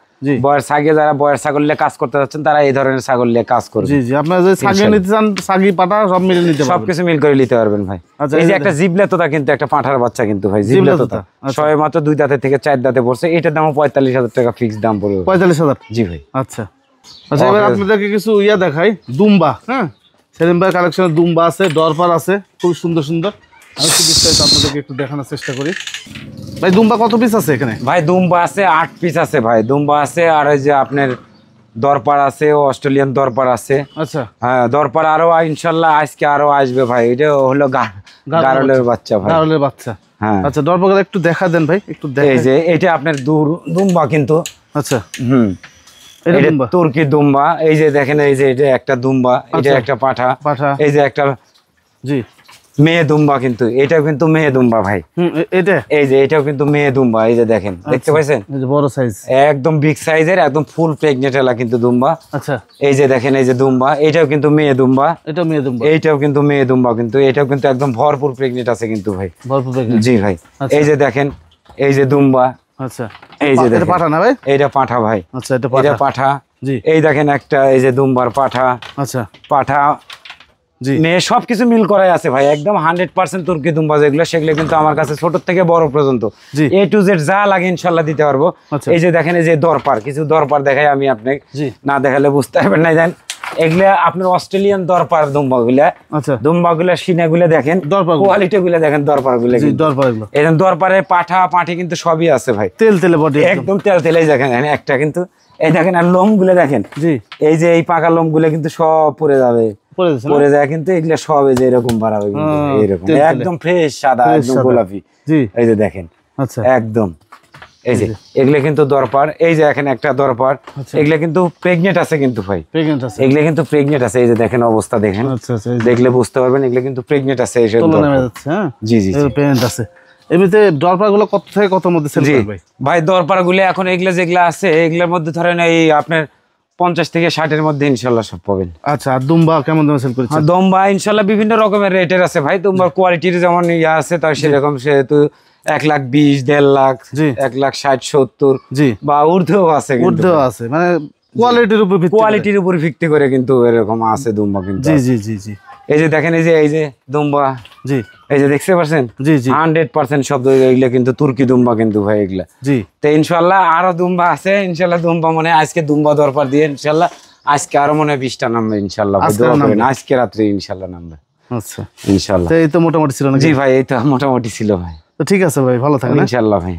S2: বয়ার ছাগি, যারা বয়ার ছাগল নিয়ে কাজ করতে যাচ্ছেন তারা এই ধরনের ছাগল নিয়ে কাজ করবে।
S1: জি জি, আপনারা যদি ছাগি নিতে চান, ছাগি পাঠা সব মিলে নিতে পারবেন,
S2: সবকিছু মিল করে নিতে পারবেন ভাই। এই যে একটা জিবলা তোতা, কিন্তু একটা পাঁঠার বাচ্চা কিন্তু ভাই, জিবলা তোতা সবে মাত্র 2 দাঁতের থেকে 4 দাঁতে পড়ছে। এটার দাম 45,000 টাকা ফিক্স দাম পড়বে।
S1: 45,000?
S2: জি ভাই।
S1: আচ্ছা আচ্ছা, এবার আপনাদেরকে কিছু দেখাই, দুম্বা। হ্যাঁ, সেলিম ভাই কালেকশনে দুম্বা আছে, ডরপার আছে, খুব সুন্দর সুন্দর। আমি একটু বিস্তারিত আপনাদেরকে একটু দেখানোর চেষ্টা করি। ভাই দুম্বা কত পিস আছে এখানে?
S2: ভাই দুম্বা আছে 8 পিস আছে ভাই। দুম্বা আছে, আর এই যে আপনার দরপার আছে, অস্ট্রেলিয়ান দরপার আছে।
S1: আচ্ছা,
S2: হ্যাঁ, দরপার আরো ইনশাআল্লাহ আজকে আরো আসবে ভাই। এটা হলো গারলের বাচ্চা ভাই,
S1: গারলের বাচ্চা।
S2: হ্যাঁ,
S1: আচ্ছা, দরপার একটু দেখা দেন ভাই, একটু দেখেন।
S2: এই যে এটা আপনার দুম্বা কিন্তু।
S1: আচ্ছা,
S2: এটা তুর্কি দুম্বা। এই যে দেখেন, এই যে এটা একটা দুম্বা, এটা একটা পাঠা। এই যে একটা
S1: জি
S2: মেয়ে দুম্বা, কিন্তু এটাও কিন্তু মেয়ে দুম্বা ভাই।
S1: এটা
S2: এই যে এটাও কিন্তু মেয়ে দুম্বা। এই যে দেখেন, দেখতে পাচ্ছেন,
S1: বড় সাইজ,
S2: একদম বিগ সাইজের, একদম ফুল প্রেগনেন্ট এলা কিন্তু দুম্বা।
S1: আচ্ছা,
S2: এই যে দেখেন, এই যে দুম্বা, এটাও কিন্তু মেয়ে দুম্বা।
S1: এটাও মেয়ে দুম্বা,
S2: এইটাও কিন্তু মেয়ে দুম্বা, কিন্তু এটাও কিন্তু একদম ভরপুর প্রেগনেন্ট আছে কিন্তু ভাই, ভরপুর প্রেগনেন্ট। জি ভাই। এই যে দেখেন, এই যে দুম্বা।
S1: আচ্ছা,
S2: এই যে
S1: এটা পাঠা না ভাই?
S2: এইটা পাঠা ভাই।
S1: আচ্ছা, এটা
S2: পাঠা।
S1: জি,
S2: এই দেখেন একটা, এই যে দুম্বার পাঠা।
S1: আচ্ছা,
S2: পাঠা জি, মেয়ে সবকিছু মিল করাই আছে ভাই, একদম 100% তুর্কি দুম্বা যেগুলো, সেগুলো কিন্তু আমার কাছে ছোট থেকে বড় পর্যন্ত A to Z যা লাগে ইনশাল্লাহ দিতে পারবো। এই যে দেখেন, এই যে দরপার, কিছু দরপার দেখাই আমি আপনাকে, না দেখালে বুঝতে পারবেন না। দেন এগুলা আপনার অস্ট্রেলিয়ান দরপার দুম্বা গুলা। আচ্ছা, দুম্বা গুলা, সিনা গুলা দেখেন, কোয়ালিটি গুলা দেখেন, দরপার গুলা, এই দরপারে পাঠা পাঠি কিন্তু সবই আছে ভাই, তেলে বডি, একদম তেলে। দেখেন একটা কিন্তু, এই দেখেন, আর লোম গুলা দেখেন, এই যে এই পাকা লোম গুলা কিন্তু সব পরে যাবে, পরে যায় কিন্তু। এগুলা সব এই যে এরকম বাড়াবে, এরকম একদম ফ্রেশ সাদা, একদম গোলাপি। এই যে দেখেন, আচ্ছা, একদম। এই যে এগুলা কিন্তু দরপার। এই যে এখানে একটা দরপার, এগুলা কিন্তু প্রেগনেন্ট আছে কিন্তু ভাই, এগুলা কিন্তু প্রেগনেন্ট আছে। এই যে দেখেন অবস্থা দেখেন, দেখলে বুঝতে পারবেন এগুলা কিন্তু প্রেগনেন্ট আছে। এই জি জি,
S1: প্রেগনেন্ট আছে। এমনিতে দরপার গুলো কত থেকে কত মধ্যে সেল করবে
S2: ভাই? দরপার গুলো এখন এগুলা যেগুলা আছে, এগুলোর মধ্যে ধরেন এই আপনার 50 থেকে 60-এর মধ্যে ইনশাল্লাহ সব পাবেন।
S1: আচ্ছা, আর দুম্বা কেমন দামে সেল করছেন?
S2: দুম্বা ইনশাল্লাহ বিভিন্ন রকমের রেটের আছে ভাই। দুম্বার কোয়ালিটির যেমন ইয়া আছে, তার সেরকম, সেহেতু 1,20,000, 1.5 লাখ, 1,60,70 জি, বা ঊর্ধ্বেও আছে,
S1: মানে কোয়ালিটির উপর
S2: ভিত্তি করে কিন্তু এরকম আছে দুম্বা কিন্তু।
S1: জি জি জি জি,
S2: এই যে দেখেন, এই যে দুম্বা, জি, এই যে দেখতে পাচ্ছেন, জি জি, 100% শব্দ এগুলা কিন্তু তুর্কি দুম্বা কিন্তু ভাই এগুলা। জি, তো ইনশাল্লাহ আরো দুম্বা আছে ইনশাল্লাহ। দুম্বা মনে আজকে দুম্বা দরকার দিয়ে ইনশাল্লাহ আজকে আরো মনে 20টা নামবে ইনশাল্লাহ, আজকে রাত্রে ইনশাল্লাহ নামবে। আচ্ছা, ইনশাল্লাহ।
S1: এই তো মোটামুটি ছিল না?
S2: জি ভাই, এই তো মোটামুটি ছিল ভাই।
S1: তো ঠিক আছে ভাই, ভালো থাকেন
S2: ইনশাল্লাহ ভাই।